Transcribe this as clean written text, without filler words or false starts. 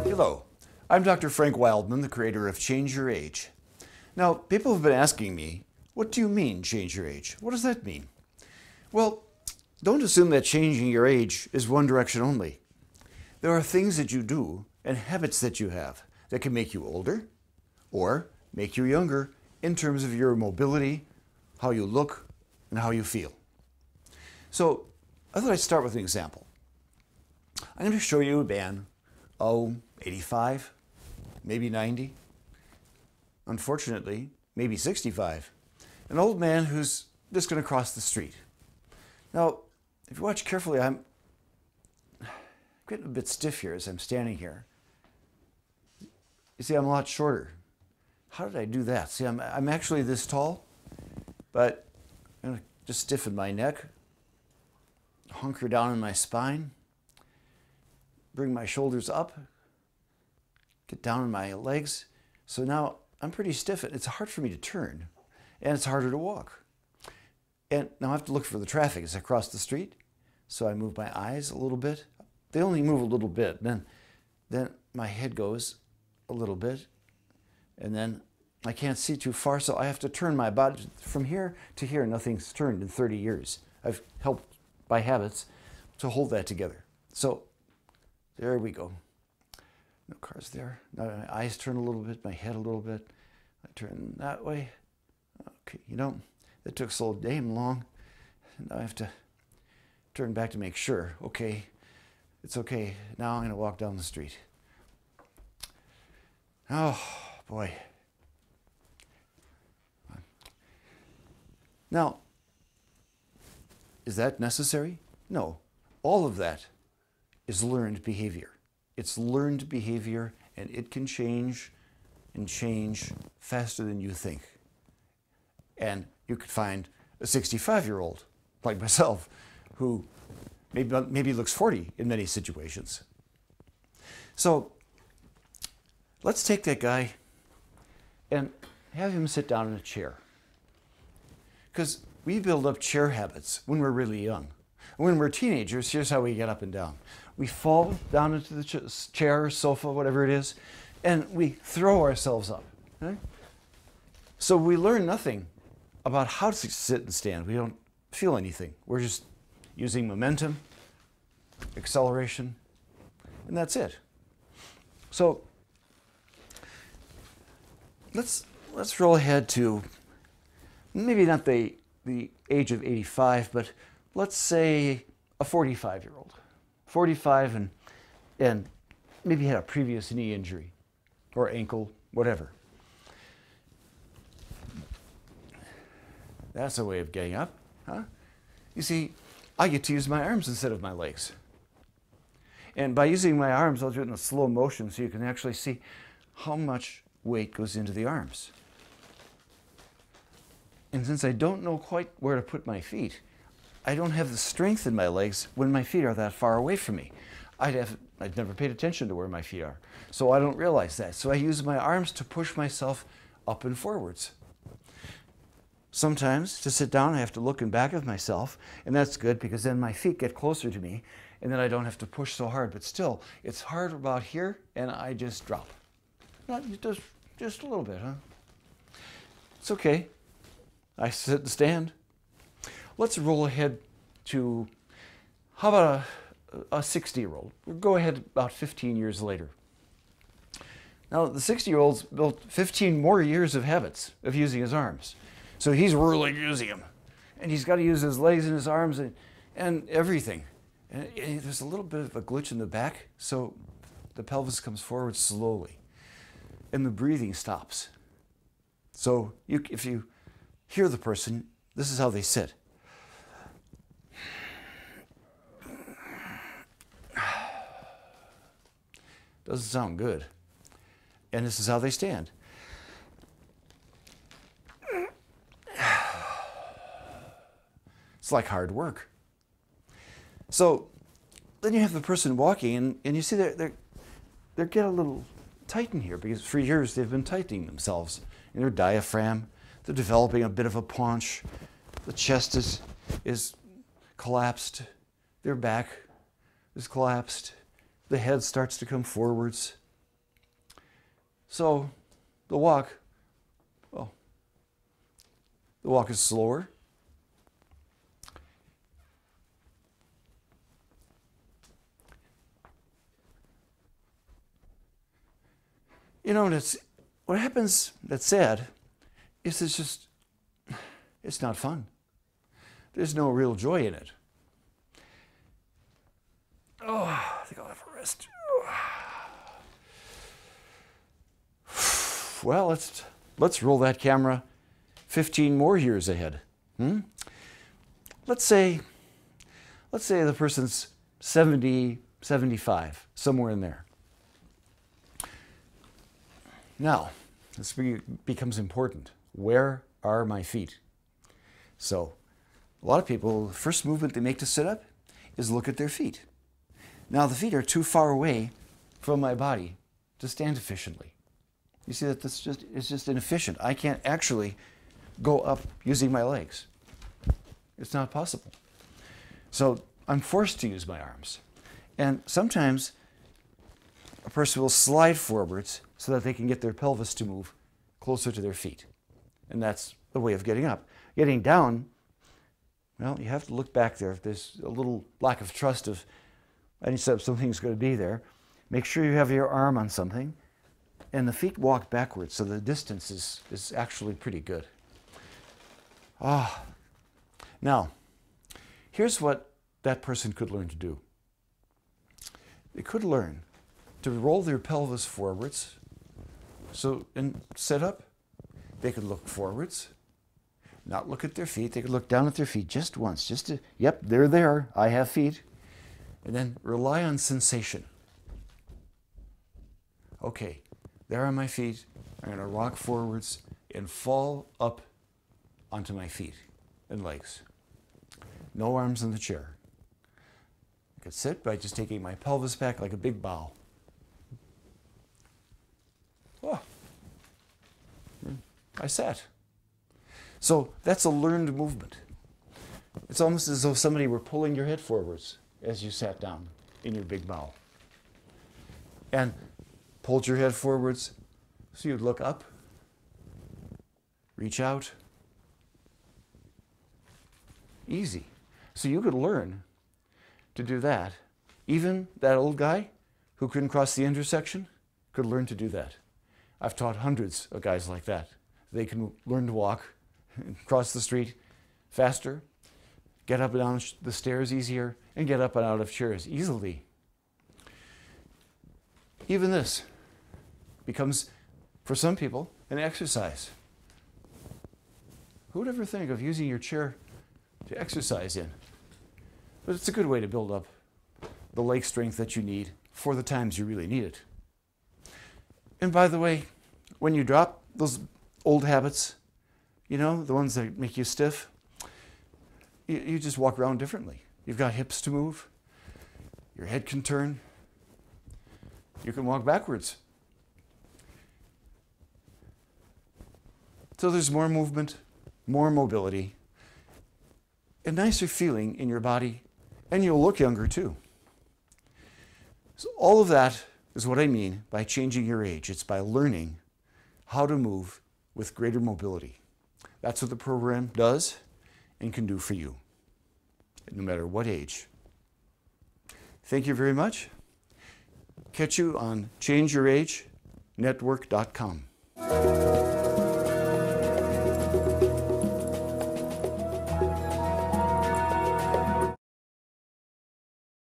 Hello, I'm Dr. Frank Wildman, the creator of Change Your Age. Now, people have been asking me, what do you mean, change your age? What does that mean? Well, don't assume that changing your age is one direction only. There are things that you do and habits that you have that can make you older or make you younger in terms of your mobility, how you look, and how you feel. So I thought I'd start with an example. I'm going to show you a man, 85, maybe 90, unfortunately, maybe 65, an old man who's just going to cross the street. Now, if you watch carefully, I'm getting a bit stiff here as I'm standing here. You see, I'm a lot shorter. How did I do that? See, I'm actually this tall, but I'm going to just stiffen my neck, hunker down in my spine, bring my shoulders up, get down in my legs. So now I'm pretty stiff. It's hard for me to turn, and it's harder to walk. And now I have to look for the traffic as I cross the street. So I move my eyes a little bit. They only move a little bit. Then my head goes a little bit, and then I can't see too far, so I have to turn my body from here to here. Nothing's turned in 30 years. I've helped by habits to hold that together. So there we go. No cars there. Now my eyes turn a little bit, my head a little bit. I turn that way. Okay, that took so damn long. Now I have to turn back to make sure. Okay, it's okay. Now I'm going to walk down the street. Oh, boy. Now, is that necessary? No. All of that is learned behavior. It's learned behavior, and it can change and change faster than you think. And you could find a 65-year-old, like myself, who maybe looks 40 in many situations. So let's take that guy and have him sit down in a chair. Because we build up chair habits when we're really young. When we're teenagers, here's how we get up and down. We fall down into the chair, sofa, whatever it is, and we throw ourselves up. Right? So we learn nothing about how to sit and stand. We don't feel anything. We're just using momentum, acceleration, and that's it. So let's roll ahead to maybe not the age of 85, but let's say a 45-year-old. 45 and maybe had a previous knee injury or ankle, whatever. That's a way of getting up, huh? You see, I get to use my arms instead of my legs. And by using my arms, I'll do it in a slow motion so you can actually see how much weight goes into the arms. And since I don't know quite where to put my feet, I don't have the strength in my legs when my feet are that far away from me. I'd never paid attention to where my feet are, so I don't realize that. So I use my arms to push myself up and forwards. Sometimes to sit down, I have to look in back of myself, and that's good because then my feet get closer to me, and then I don't have to push so hard. But still, it's hard about here, and I just drop. Not just a little bit, huh? It's okay. I sit and stand. Let's roll ahead to, how about a 60-year-old? We'll go ahead about 15 years later. Now, the 60-year-old's built 15 more years of habits of using his arms. So he's really using them. And he's got to use his legs and his arms and everything. And there's a little bit of a glitch in the back, so the pelvis comes forward slowly. And the breathing stops. So if you hear the person, this is how they sit. Doesn't sound good. And this is how they stand. It's like hard work. So then you have the person walking, and you see they're get a little tight in here because for years they've been tightening themselves in their diaphragm. They're developing a bit of a paunch. The chest is collapsed. Their back, is collapsed. The head starts to come forwards. So the walk, well, the walk is slower. You know, and what happens that's sad is it's not fun. There's no real joy in it. Oh, I think I'll have a rest. Well, let's roll that camera 15 more years ahead. Let's say the person's 70, 75, somewhere in there. Now, this becomes important. Where are my feet? So, a lot of people, the first movement they make to sit up is look at their feet. Now, the feet are too far away from my body to stand efficiently. You see that it's just inefficient. I can't actually go up using my legs. It's not possible. So, I'm forced to use my arms. And sometimes a person will slide forwards so that they can get their pelvis to move closer to their feet. And that's the way of getting up. Getting down, well, you have to look back there. If there's a little lack of trust of any sense something's going to be there, make sure you have your arm on something. And the feet walk backwards, so the distance is actually pretty good. Now, here's what that person could learn to do. They could learn to roll their pelvis forwards. So, and sit up, they could look forwards, not look at their feet. They could look down at their feet just once, just to, yep, they're there, I have feet. And then rely on sensation. Okay, there are my feet. I'm going to rock forwards and fall up onto my feet and legs. No arms in the chair. I could sit by just taking my pelvis back like a big bow. Oh, I sat. So that's a learned movement. It's almost as though somebody were pulling your head forwards as you sat down in your big bow. And pulled your head forwards so you'd look up, reach out. Easy. So you could learn to do that. Even that old guy who couldn't cross the intersection could learn to do that. I've taught hundreds of guys like that. They can learn to walk, cross the street faster, get up and down the stairs easier, and get up and out of chairs easily. Even this becomes, for some people, an exercise. Who would ever think of using your chair to exercise in? But it's a good way to build up the leg strength that you need for the times you really need it. And by the way, when you drop those old habits, you know, the ones that make you stiff, you just walk around differently. You've got hips to move. Your head can turn. You can walk backwards. So there's more movement, more mobility, a nicer feeling in your body, and you'll look younger too. So all of that is what I mean by changing your age. It's by learning how to move with greater mobility. That's what the program does and can do for you, no matter what age. Thank you very much. Catch you on ChangeYourAgeNetwork.com.